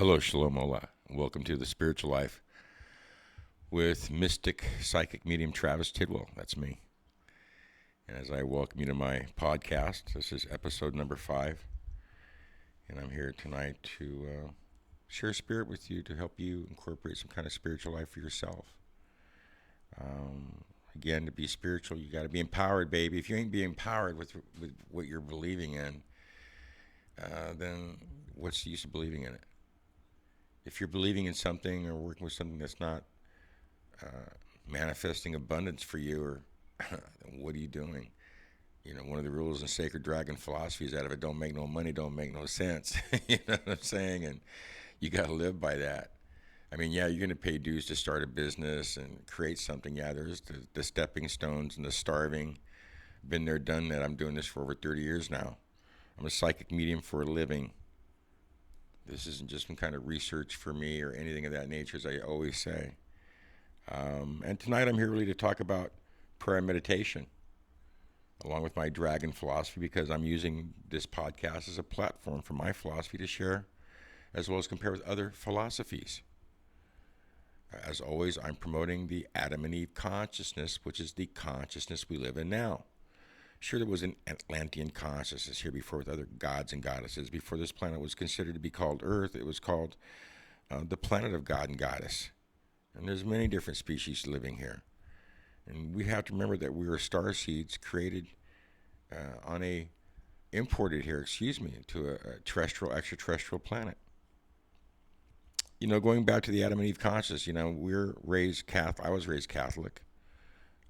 Hello, Shalom Ola. Welcome to the Spiritual Life with Mystic Psychic Medium Travis Tidwell. That's me. And as I welcome you to my podcast, this is episode number 5. And I'm here tonight to share spirit with you to help you incorporate some kind of spiritual life for yourself. Again, to be spiritual, you got to be empowered, baby. If you ain't being empowered with what you're believing in, then what's the use of believing in it? If you're believing in something or working with something that's not manifesting abundance for you, or what are you doing? You know, one of the rules in sacred dragon philosophy is that if it don't make no money, don't make no sense. You know what I'm saying? And you got to live by that. I mean, yeah, you're going to pay dues to start a business and create something. Yeah, there's the stepping stones and the starving. Been there, done that. I'm doing this for over 30 years now. I'm a psychic medium for a living. This isn't just some kind of research for me or anything of that nature, as I always say. And tonight I'm here really to talk about prayer and meditation, along with my dragon philosophy, because I'm using this podcast as a platform for my philosophy to share, as well as compare with other philosophies. As always, I'm promoting the Adam and Eve consciousness, which is the consciousness we live in now. Sure, there was an Atlantean consciousness here before with other gods and goddesses. Before this planet was considered to be called Earth, it was called the planet of God and Goddess. And there's many different species living here. And we have to remember that we are star seeds created imported here, to a terrestrial, extraterrestrial planet. You know, going back to the Adam and Eve consciousness, you know, we're raised Catholic. I was raised Catholic.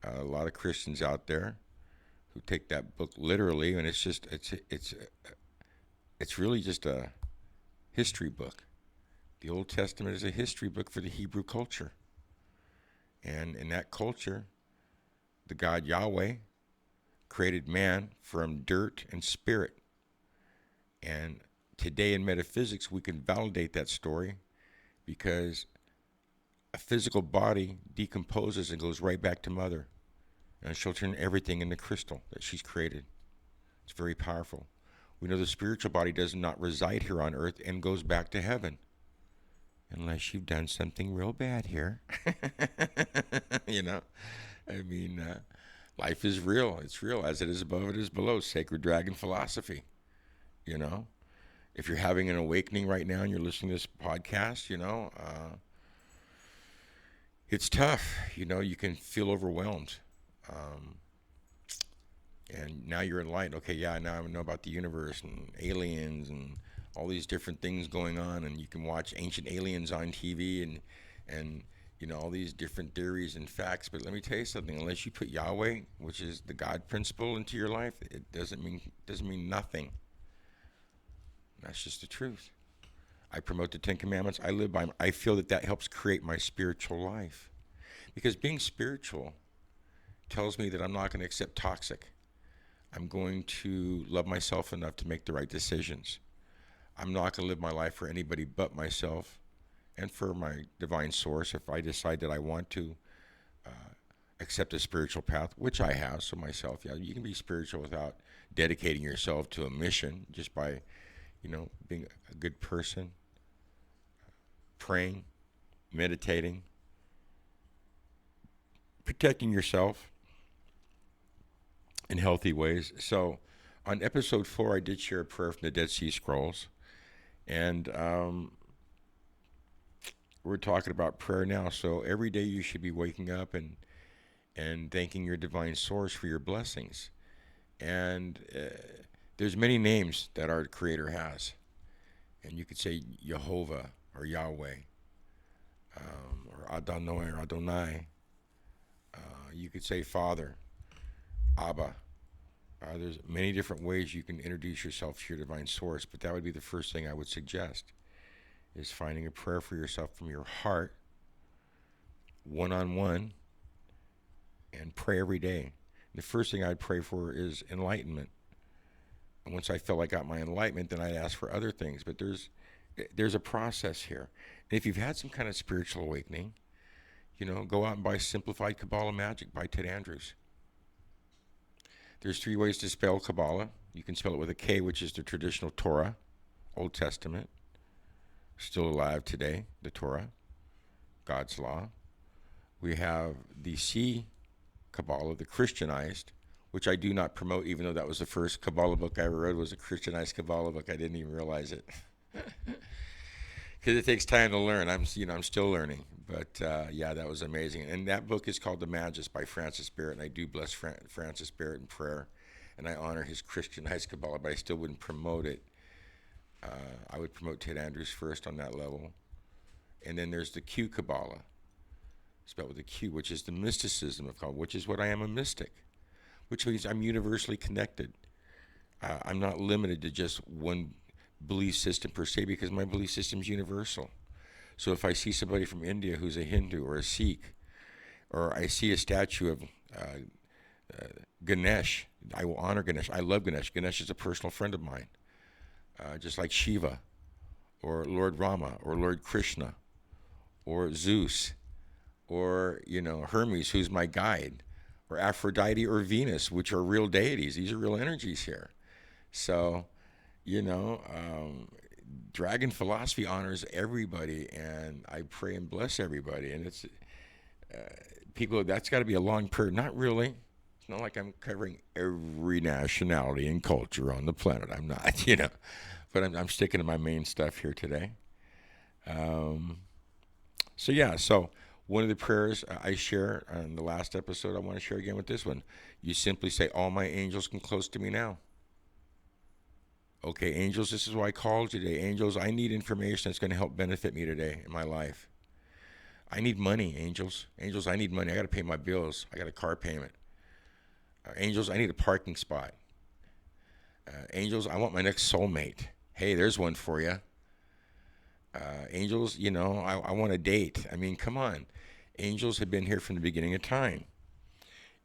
A lot of Christians out there who take that book literally, and it's really just a history book. The Old Testament is a history book for the Hebrew culture. And in that culture, the God Yahweh created man from dirt and spirit. And today in metaphysics, we can validate that story because a physical body decomposes and goes right back to mother. And she'll turn everything into crystal that she's created. It's very powerful. We know the spiritual body does not reside here on earth and goes back to heaven. Unless you've done something real bad here. You know? I mean, life is real. It's real. As it is above, it is below. Sacred dragon philosophy. You know? If you're having an awakening right now and you're listening to this podcast, you know, it's tough. You know, you can feel overwhelmed. And now you're enlightened. Okay, yeah, now I know about the universe and aliens and all these different things going on, and you can watch Ancient Aliens on TV and you know, all these different theories and facts. But let me tell you something, unless you put Yahweh, which is the God principle, into your life, it doesn't mean nothing. That's just the truth. I promote the 10 Commandments. I live by them. I feel that helps create my spiritual life. Because being spiritual tells me that I'm not going to accept toxic. I'm going to love myself enough to make the right decisions. I'm not going to live my life for anybody but myself and for my divine source. If I decide that I want to accept a spiritual path, which I have, so myself, yeah, you can be spiritual without dedicating yourself to a mission, just by, you know, being a good person, praying, meditating, protecting yourself in healthy ways. So on episode 4, I did share a prayer from the Dead Sea Scrolls. And we're talking about prayer now. So every day you should be waking up and thanking your divine source for your blessings. And there's many names that our Creator has. And you could say Jehovah or Yahweh or Adonai or Adonai. You could say Father, Abba. There's many different ways you can introduce yourself to your divine source, but that would be the first thing I would suggest, is finding a prayer for yourself from your heart, one-on-one, and pray every day. The first thing I'd pray for is enlightenment. And once I feel I got my enlightenment, then I'd ask for other things. But there's a process here. And if you've had some kind of spiritual awakening, you know, go out and buy Simplified Kabbalah Magic by Ted Andrews. There's 3 ways to spell Kabbalah. You can spell it with a K, which is the traditional Torah, Old Testament. still alive today, the Torah, God's law. We have the C Kabbalah, the Christianized, which I do not promote, even though that was the first Kabbalah book I ever read was a Christianized Kabbalah book. I didn't even realize it. Because it takes time to learn. I'm still learning. But yeah, that was amazing. And that book is called The Magus by Francis Barrett, and I do bless Francis Barrett in prayer, and I honor his Christianized Kabbalah, but I still wouldn't promote it. I would promote Ted Andrews first on that level. And then there's the Q Kabbalah, spelled with a Q, which is the mysticism of Kabbalah, which is what I am, a mystic, which means I'm universally connected. I'm not limited to just one belief system per se, because my belief system is universal. So if I see somebody from India who's a Hindu or a Sikh, or I see a statue of Ganesh, I will honor Ganesh. I love Ganesh. Ganesh is a personal friend of mine, just like Shiva, or Lord Rama, or Lord Krishna, or Zeus, or Hermes, who's my guide, or Aphrodite or Venus, which are real deities. These are real energies here. So, dragon philosophy honors everybody, and I pray and bless everybody. And it's people. That's got to be a long prayer. Not really. It's not like I'm covering every nationality and culture on the planet. I'm not, but I'm sticking to my main stuff here today. So one of the prayers I share on the last episode, I want to share again with this one. You simply say, all my angels come close to me now. Okay, angels, this is why I called you today. Angels, I need information that's going to help benefit me today in my life. I need money, angels. Angels, I need money. I got to pay my bills. I got a car payment. Angels, I need a parking spot. Angels, I want my next soulmate. Hey, there's one for you. Angels, I want a date. I mean, come on. Angels have been here from the beginning of time.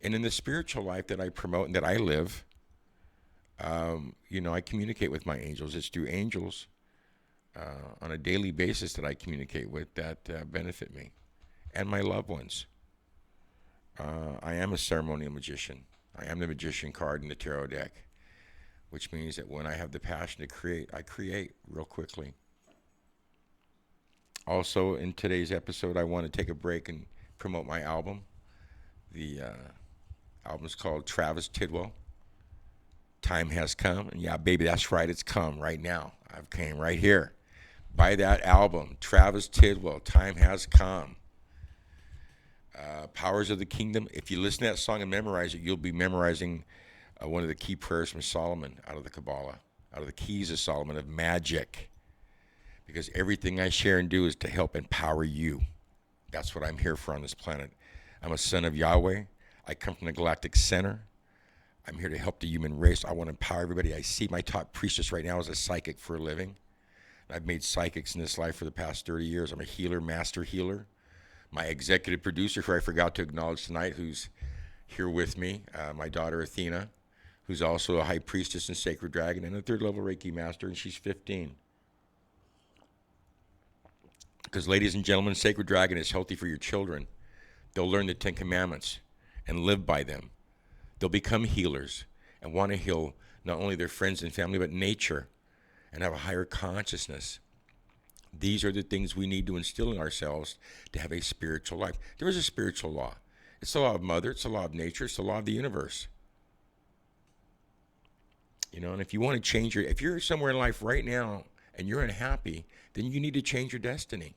And in the spiritual life that I promote and that I live, I communicate with my angels. It's through angels on a daily basis that I communicate with that benefit me and my loved ones. I am a ceremonial magician. I am the magician card in the tarot deck, which means that when I have the passion to create, I create real quickly. Also, in today's episode, I want to take a break and promote my album. The album is called Travis Tidwell. Time has come. And yeah, baby, that's right. It's come right now. I've came right here. Buy that album, Travis Tidwell, Time Has Come. Powers of the Kingdom. If you listen to that song and memorize it, you'll be memorizing one of the key prayers from Solomon out of the Kabbalah, out of the keys of Solomon of magic. Because everything I share and do is to help empower you. That's what I'm here for on this planet. I'm a son of Yahweh. I come from the galactic center. I'm here to help the human race. I want to empower everybody. I see my top priestess right now as a psychic for a living. I've made psychics in this life for the past 30 years. I'm a healer, master healer. My executive producer, who I forgot to acknowledge tonight, who's here with me, my daughter Athena, who's also a high priestess and sacred dragon and a third level Reiki master, and she's 15. Because, ladies and gentlemen, sacred dragon is healthy for your children. They'll learn the 10 Commandments and live by them. They'll become healers and want to heal not only their friends and family, but nature and have a higher consciousness. These are the things we need to instill in ourselves to have a spiritual life. There is a spiritual law. It's the law of mother. It's the law of nature. It's the law of the universe. And if you want to change if you're somewhere in life right now and you're unhappy, then you need to change your destiny.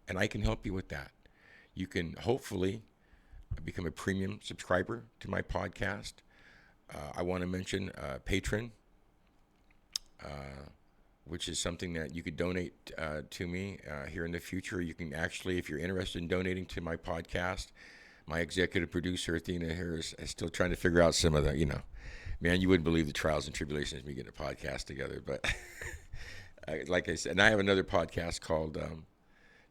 And I can help you with that. You can hopefully become a premium subscriber to my podcast. I want to mention Patreon, which is something that you could donate to me here in the future. You can actually, if you're interested in donating to my podcast, my executive producer, Athena, here is still trying to figure out some of the, man, you wouldn't believe the trials and tribulations of me getting a podcast together. But like I said, and I have another podcast called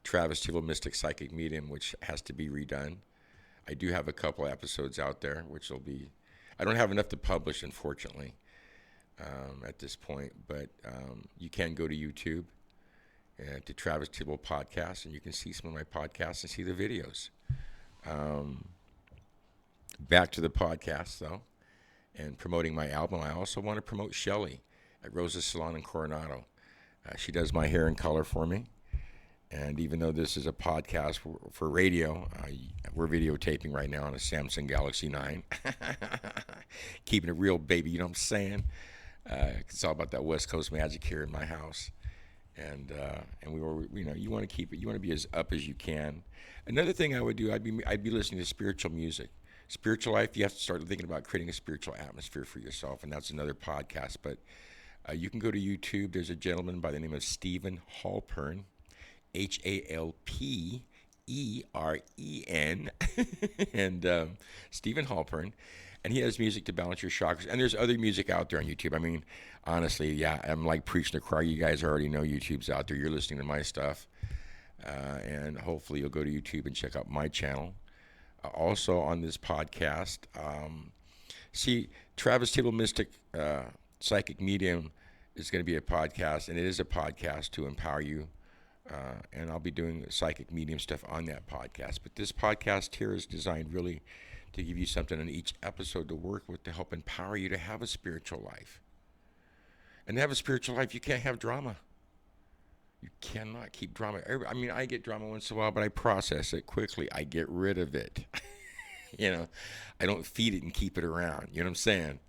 Travis Tidwell Mystic Psychic Medium, which has to be redone. I do have a couple episodes out there, which will be, I don't have enough to publish, unfortunately, at this point, but you can go to YouTube to Travis Tidwell Podcast, and you can see some of my podcasts and see the videos. Back to the podcast, though, and promoting my album. I also want to promote Shelley at Rosa's Salon in Coronado. She does my hair and color for me. And even though this is a podcast for radio, we're videotaping right now on a Samsung Galaxy 9. Keeping it real, baby, you know what I'm saying? It's all about that West Coast magic here in my house. And we were, you want to keep it, you want to be as up as you can. Another thing I would do, I'd be listening to spiritual music. Spiritual life, you have to start thinking about creating a spiritual atmosphere for yourself, and that's another podcast. But you can go to YouTube. There's a gentleman by the name of Stephen Halpern, Halperen, and Stephen Halpern, and he has music to balance your chakras. And there's other music out there on YouTube. I mean, honestly, yeah, I'm like preaching to the choir. You guys already know YouTube's out there. You're listening to my stuff, and hopefully you'll go to YouTube and check out my channel. Also on this podcast, see, Travis Tidwell Mystic Psychic Medium is going to be a podcast, and it is a podcast to empower you. And I'll be doing psychic medium stuff on that podcast. But this podcast here is designed really to give you something in each episode to work with to help empower you to have a spiritual life. And to have a spiritual life, you can't have drama. You cannot keep drama. I mean, I get drama once in a while, but I process it quickly. I get rid of it. I don't feed it and keep it around. You know what I'm saying?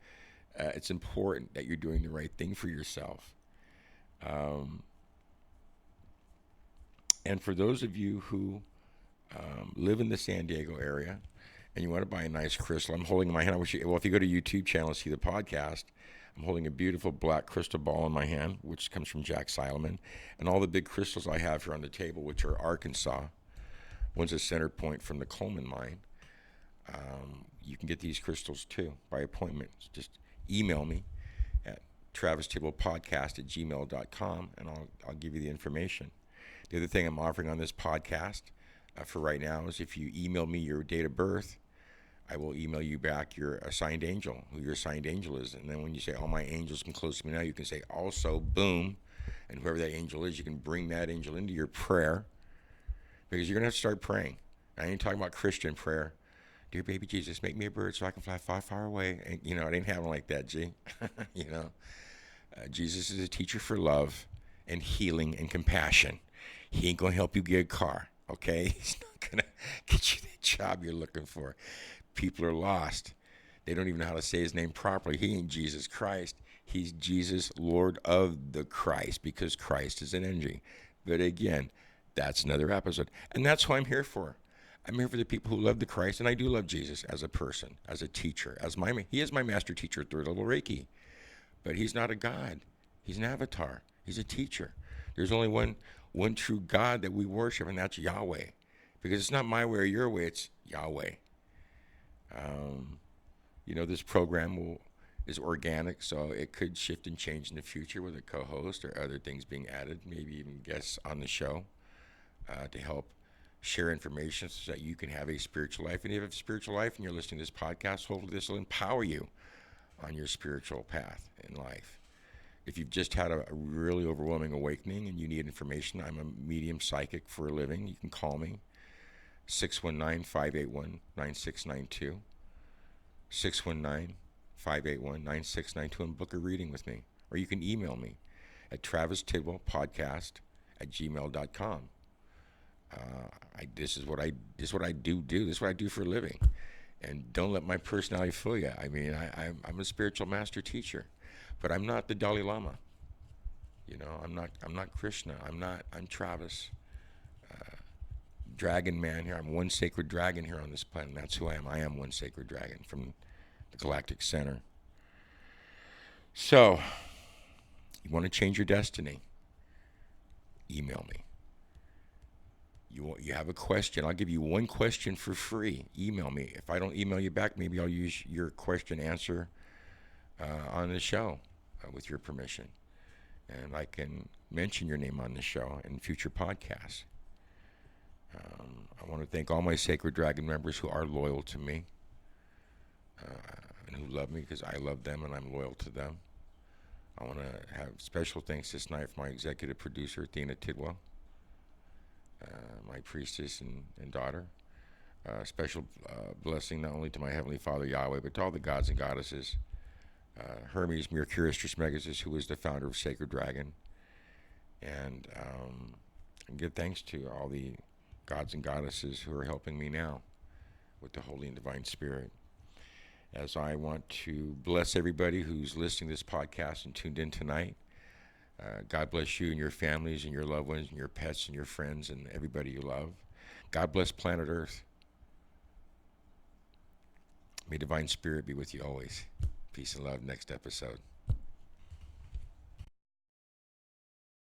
It's important that you're doing the right thing for yourself. And for those of you who live in the San Diego area and you want to buy a nice crystal, I'm holding in my hand. If you go to YouTube channel and see the podcast, I'm holding a beautiful black crystal ball in my hand, which comes from Jack Sileman. And all the big crystals I have here on the table, which are Arkansas. One's a center point from the Coleman mine. You can get these crystals too by appointment. Just email me at travistidwellpodcast@gmail.com and I'll give you the information. The other thing I'm offering on this podcast for right now is if you email me your date of birth, I will email you back your assigned angel, who your assigned angel is. And then when you say, all my angels come close to me now, you can say, also, boom. And whoever that angel is, you can bring that angel into your prayer because you're going to have to start praying. I ain't talking about Christian prayer. Dear baby Jesus, make me a bird so I can fly far, far away. And, it ain't happening like that, G. Jesus is a teacher for love and healing and compassion. He ain't going to help you get a car, okay? He's not going to get you the job you're looking for. People are lost. They don't even know how to say his name properly. He ain't Jesus Christ. He's Jesus, Lord of the Christ, because Christ is an energy. But again, that's another episode. And that's who I'm here for. I'm here for the people who love the Christ, and I do love Jesus as a person, as a teacher. He is my master teacher, third level Reiki. But he's not a God. He's an avatar. He's a teacher. There's only one true God that we worship, and that's Yahweh. Because it's not my way or your way, it's Yahweh. This program is organic, so it could shift and change in the future with a co-host or other things being added, maybe even guests on the show to help share information so that you can have a spiritual life. And if you have a spiritual life and you're listening to this podcast, hopefully this will empower you on your spiritual path in life. If you've just had a really overwhelming awakening and you need information, I'm a medium psychic for a living. You can call me, 619-581-9692, 619-581-9692, and book a reading with me. Or you can email me at travistidwellpodcast@gmail.com. This is what I do. This is what I do for a living. And don't let my personality fool you. I mean, I'm a spiritual master teacher. But I'm not the Dalai Lama. I'm not Krishna. I'm Travis. Dragon man here. I'm one sacred dragon here on this planet. That's who I am. I am one sacred dragon from the Galactic Center. So, you want to change your destiny? Email me. You have a question. I'll give you one question for free. Email me. If I don't email you back, maybe I'll use your question answer on the show with your permission. And I can mention your name on the show in future podcasts. I want to thank all my Sacred Dragon members who are loyal to me and who love me because I love them and I'm loyal to them. I want to have special thanks this night for my executive producer, Athena Tidwell, my priestess and daughter. Special blessing not only to my Heavenly Father, Yahweh, but to all the gods and goddesses. Hermes Mercurius Trismegistus, who was the founder of Sacred Dragon, and give thanks to all the gods and goddesses who are helping me now with the Holy and Divine Spirit. As I want to bless everybody who's listening to this podcast and tuned in tonight. God bless you and your families and your loved ones and your pets and your friends and everybody you love. God bless planet Earth. May Divine Spirit be with you always. Peace and love. Next episode.